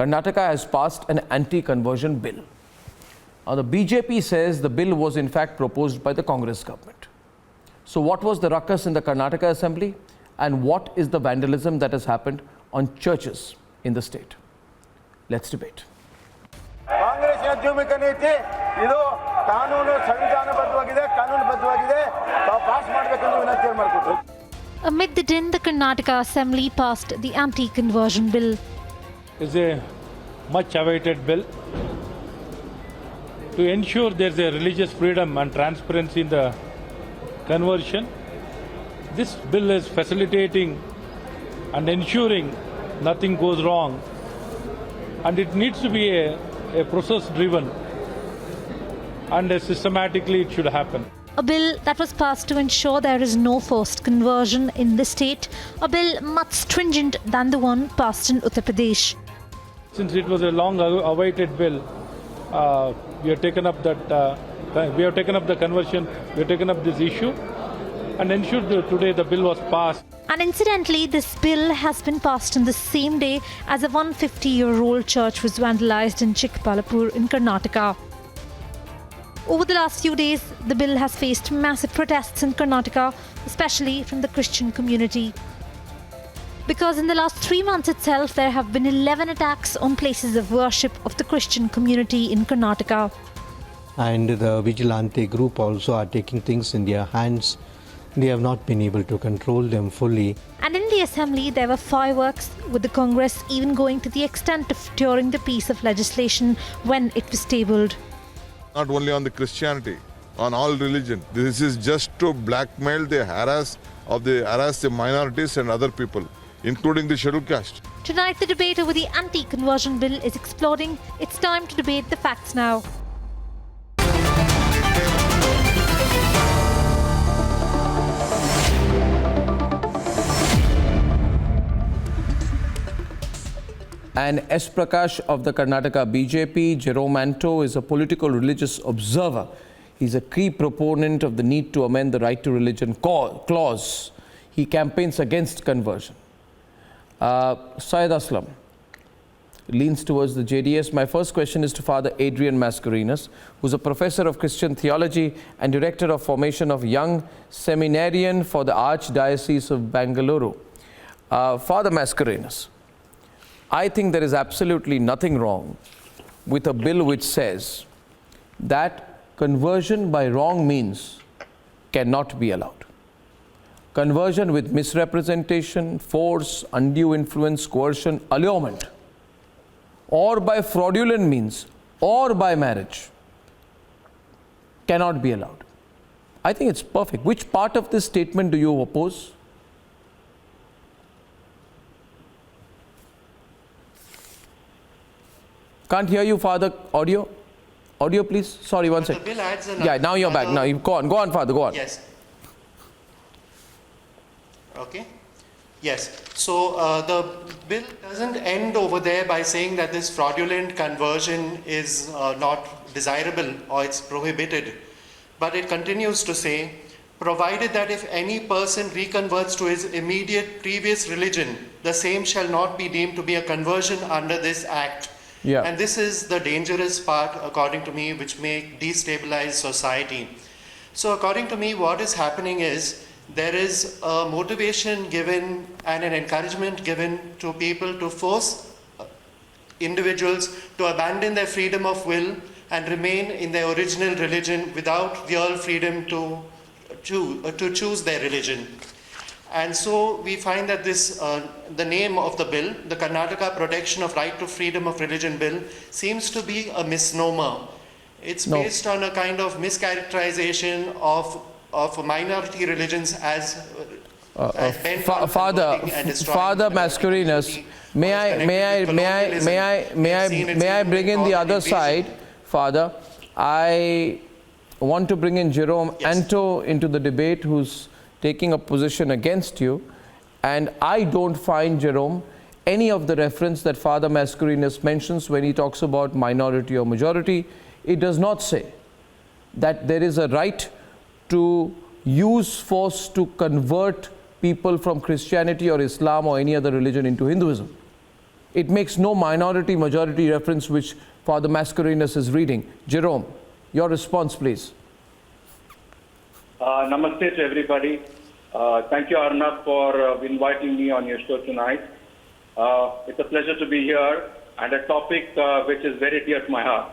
Karnataka has passed an anti-conversion bill. Now, the BJP says the bill was in fact proposed by the Congress government. So what was the ruckus in the Karnataka Assembly, and what is the vandalism that has happened on churches in the state? Let's debate. Amid the din, the Karnataka Assembly passed the anti-conversion bill. It's a much awaited bill to ensure there's a religious freedom and transparency in the conversion. This bill is facilitating and ensuring nothing goes wrong, and it needs to be a process driven, and systematically it should happen. A bill that was passed to ensure there is no forced conversion in the state, a bill much stringent than the one passed in Uttar Pradesh. Since it was a long awaited bill, we have taken up the conversion, we have taken up this issue and ensured that today the bill was passed. And incidentally, this bill has been passed on the same day as a 150-year-old church was vandalized in Chikbalapur in Karnataka. Over the last few days, the bill has faced massive protests in Karnataka, especially from the Christian community. Because in the last 3 months itself, there have been 11 attacks on places of worship of the Christian community in Karnataka. And the vigilante group also are taking things in their hands. They have not been able to control them fully. And in the assembly, there were fireworks, with the Congress even going to the extent of tearing the piece of legislation when it was tabled. Not only on the Christianity, on all religion. This is just to blackmail harass the minorities and other people, including the scheduled caste. Tonight, the debate over the anti-conversion bill is exploding. It's time to debate the facts now. And S. Prakash of the Karnataka BJP, Jerome Anto, is a political religious observer. He's a key proponent of the need to amend the right to religion clause. He campaigns against conversion. Syed Aslam leans towards the JDS. My first question is to Father Adrian Mascarenhas, who's a professor of Christian theology and director of formation of Young Seminarian for the Archdiocese of Bangalore. Father Mascarenhas, I think there is absolutely nothing wrong with a bill which says that conversion by wrong means cannot be allowed. Conversion with misrepresentation, force, undue influence, coercion, allurement, or by fraudulent means, or by marriage, cannot be allowed. I think it's perfect. Which part of this statement do you oppose? Can't hear you, Father. Audio? Audio, please. Sorry, one second. Yeah, now you're back. Now, go on, Father, go on. Yes. Okay. Yes. So, the bill doesn't end over there by saying that this fraudulent conversion is not desirable or it's prohibited. But it continues to say, provided that if any person reconverts to his immediate previous religion, the same shall not be deemed to be a conversion under this act. Yeah. And this is the dangerous part, according to me, which may destabilize society. So according to me, what is happening is there is a motivation given and an encouragement given to people to force individuals to abandon their freedom of will and remain in their original religion without real freedom to choose their religion. And so we find that this, the name of the bill, the Karnataka Protection of Right to Freedom of Religion Bill, seems to be a misnomer. It's based on a kind of mischaracterization of minority religions as bent on converting and destroying Father Mascarenhas, may I bring in the other side, Father? I want to bring in Jerome Anto into the debate, who's taking a position against you, and I don't find, Jerome, any of the reference that Father Mascarenhas mentions when he talks about minority or majority. It does not say that there is a right to use force to convert people from Christianity or Islam or any other religion into Hinduism. It makes no minority majority reference which Father Mascarenhas is reading. Jerome, your response, please. Namaste to everybody. Thank you, Arnab, for inviting me on your show tonight. It's a pleasure to be here, and a topic which is very dear to my heart.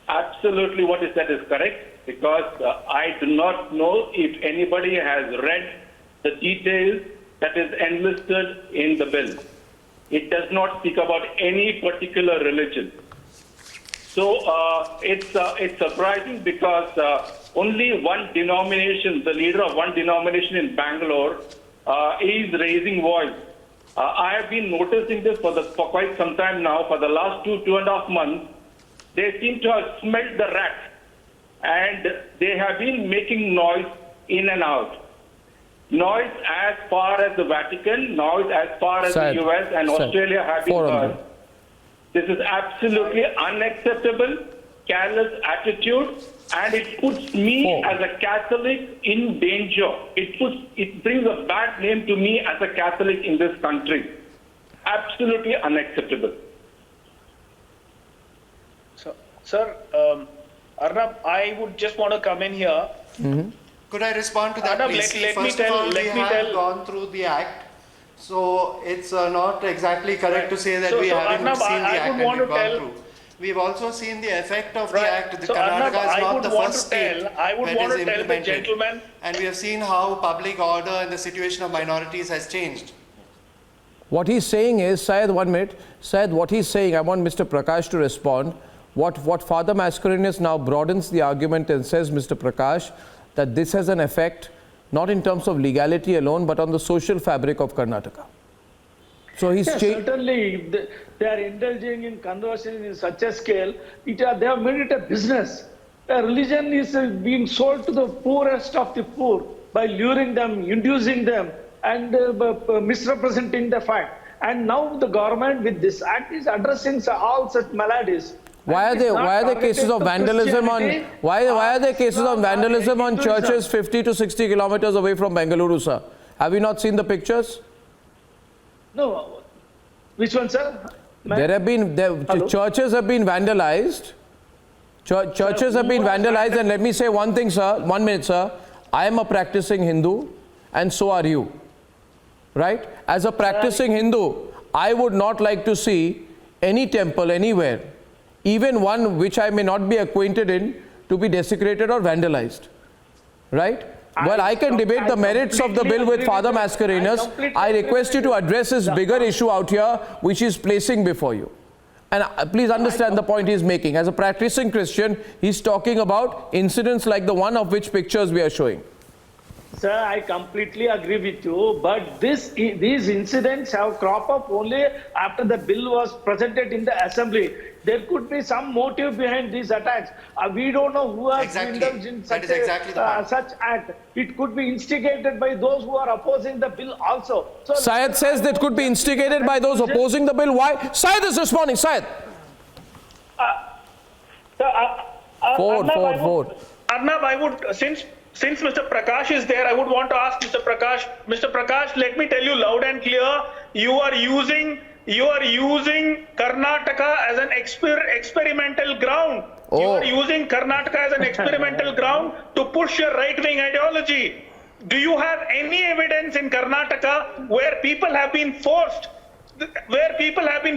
Absolutely what he said is correct, because I do not know if anybody has read the details that is enlisted in the bill. It does not speak about any particular religion. So it's surprising because only one denomination, the leader of one denomination in Bangalore, is raising voice. I have been noticing this for quite some time now. For the last 2.5 months, they seem to have smelled the rat, and they have been making noise in and out. Noise as far as the Vatican, noise as far as the US and Australia have been heard. This is absolutely unacceptable, careless attitude, and it puts me as a Catholic in danger. It brings a bad name to me as a Catholic in this country. Absolutely unacceptable. So, sir, Arnab, I would just want to come in here. Could I respond to that, Arnab, please? First of all, we have gone through the Act, so it's not exactly correct to say that we haven't Arnab, seen the I Act would and want we've to gone tell, through. We've also seen the effect of the Right. Act. The So, Karnataka Arnab, is not the first state I would where want it is to tell the implemented. gentleman. And we have seen how public order and the situation of minorities has changed. What he's saying is, Syed, 1 minute. Syed, what he's saying, I want Mr. Prakash to respond. What Father Mascarenhas now broadens the argument and says, Mr. Prakash, that this has an effect not in terms of legality alone, but on the social fabric of Karnataka. So he's certainly, if they are indulging in conversion in such a scale, they have made it a business. A religion is being sold to the poorest of the poor by luring them, inducing them, and misrepresenting the fact. And now the government with this act is addressing all such maladies. Why are there cases of vandalism on why are there cases of vandalism on churches 50 to 60 kilometers away from Bengaluru, sir? Have you not seen the pictures? No. Which one, sir? Churches have been vandalized. Churches have been vandalized, and let me say one thing, sir. 1 minute, sir. I am a practicing Hindu, and so are you. Right? As a practicing Hindu, I would not like to see any temple anywhere, even one which I may not be acquainted in, to be desecrated or vandalized. Right? Well, I can debate the merits of the bill with Father Mascarenhas. I request you to address this bigger issue out here, which is placing before you. And please understand the point he's making. As a practicing Christian, he's talking about incidents like the one of which pictures we are showing. Sir, I completely agree with you, but these incidents have cropped up only after the bill was presented in the assembly. There could be some motive behind these attacks. We don't know who has indulged in such such act. It could be instigated by those who are opposing the bill also. So Syed says that could be instigated by those opposing the bill. Why? Syed is responding. Syed. Forward. Arnab, I would, since Mr. Prakash is there, I would want to ask Mr. Prakash, let me tell you loud and clear, you are using Karnataka as an experimental ground. You are using Karnataka as an experimental ground to push your right-wing ideology. Do you have any evidence in Karnataka where people have been forced,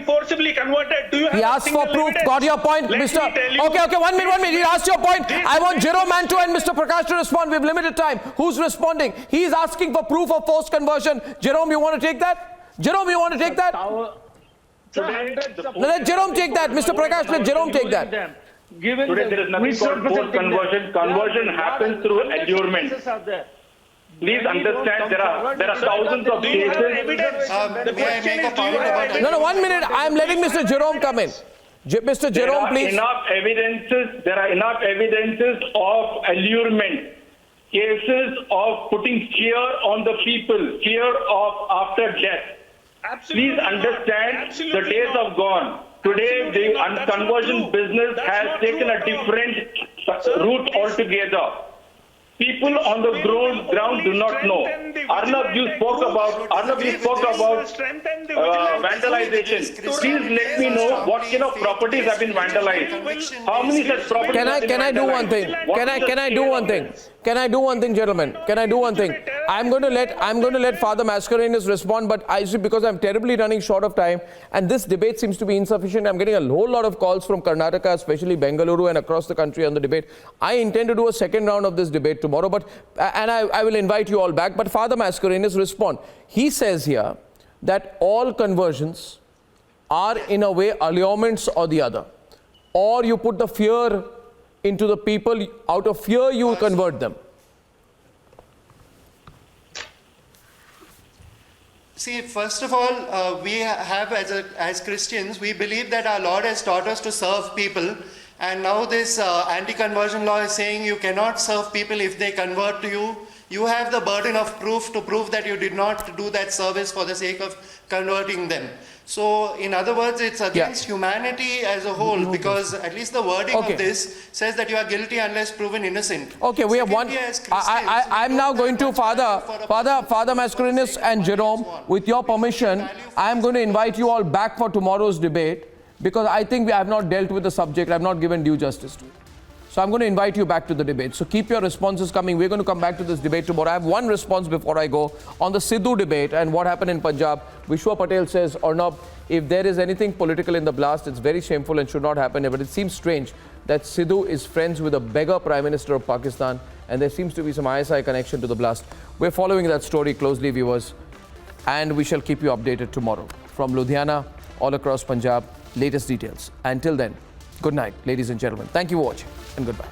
forcibly converted? Do you have He asked for proof. Evidence? Got your point, Mr. Okay, 1 minute. He asked your point. I want Jerome Manto and Mr. Prakash to respond. We have limited time. Who's responding? He is asking for proof of forced conversion. Jerome, you want to take that? Let Jerome take that. Mr. Prakash, let Jerome take that. Today there is nothing called forced conversion. Conversion happens through allurement. Please understand, there are thousands of cases. May I make a point about No, 1 minute. I am letting Mr. Jerome come in. Mr. Jerome, please. There are enough evidences of allurement. Cases of putting fear on the people, fear of after death. Please understand, the days are gone. Today, the conversion business has taken a different route altogether. people on the ground do not know. Arnab, you spoke about vandalization. Please let me know what kind of properties have been vandalized. How many such properties have been Can I do one vandalized? thing? What Can is the I do state one of thing? this? Can I do one thing, gentlemen? Can I do one thing? I'm going to let Father Mascarenhas respond, but I see, because I'm terribly running short of time and this debate seems to be insufficient. I'm getting a whole lot of calls from Karnataka, especially Bengaluru and across the country on the debate. I intend to do a second round of this debate tomorrow, and I will invite you all back. But Father Mascarenhas, respond. He says here that all conversions are in a way allurements or the other, or you put the fear into the people, out of fear you convert them. See, first of all, we have as Christians, we believe that our Lord has taught us to serve people, and now this anti-conversion law is saying you cannot serve people if they convert to you. You have the burden of proof to prove that you did not do that service for the sake of converting them. So, in other words, it's against humanity as a whole, because at least the wording of this says that you are guilty unless proven innocent. Okay, we have one. I'm now going to Father Mascarenhas and Jerome, with your permission, I'm going to invite you all back for tomorrow's debate, because I think we have not dealt with the subject, I have not given due justice to it. So I'm going to invite you back to the debate. So keep your responses coming. We're going to come back to this debate tomorrow. I have one response before I go on the Sidhu debate and what happened in Punjab. Vishwa Patel says, Arnab, if there is anything political in the blast, it's very shameful and should not happen. But it seems strange that Sidhu is friends with a beggar Prime Minister of Pakistan, and there seems to be some ISI connection to the blast. We're following that story closely, viewers, and we shall keep you updated tomorrow. From Ludhiana, all across Punjab, latest details. Until then, good night, ladies and gentlemen. Thank you for watching, and goodbye.